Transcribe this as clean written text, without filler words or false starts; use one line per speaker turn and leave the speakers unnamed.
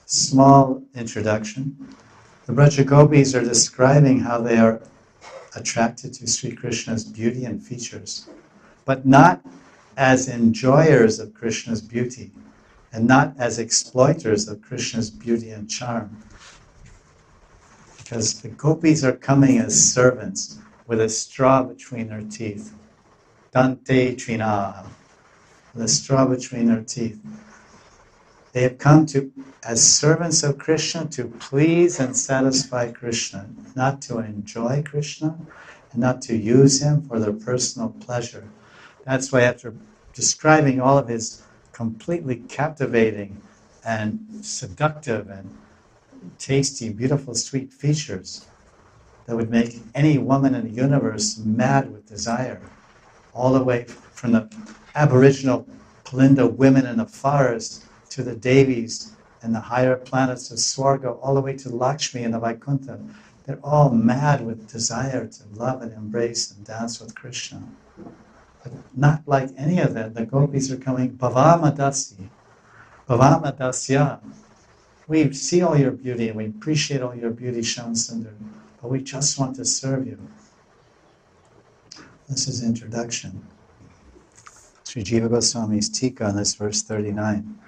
Small introduction. The Braja Gopis are describing how they are attracted to Sri Krishna's beauty and features, but not as enjoyers of Krishna's beauty, and not as exploiters of Krishna's beauty and charm. Because the gopis are coming as servants with a straw between their teeth. Dante Trina, with a straw between their teeth. They have come to as servants of Krishna to please and satisfy Krishna, not to enjoy Krishna, and not to use him for their personal pleasure. That's why after describing all of his completely captivating and seductive and tasty, beautiful, sweet features that would make any woman in the universe mad with desire, all the way from the aboriginal Palinda women in the forest to the Devis and the higher planets of Swarga, all the way to Lakshmi and the Vaikuntha. They're all mad with desire to love and embrace and dance with Krishna. But not like any of them. The gopis are coming, Bhavamadasi, Bhavamadasya. We see all your beauty and we appreciate all your beauty, Shamsundar, but we just want to serve you. This is introduction. Sri Jiva Goswami's Tika on this verse 39.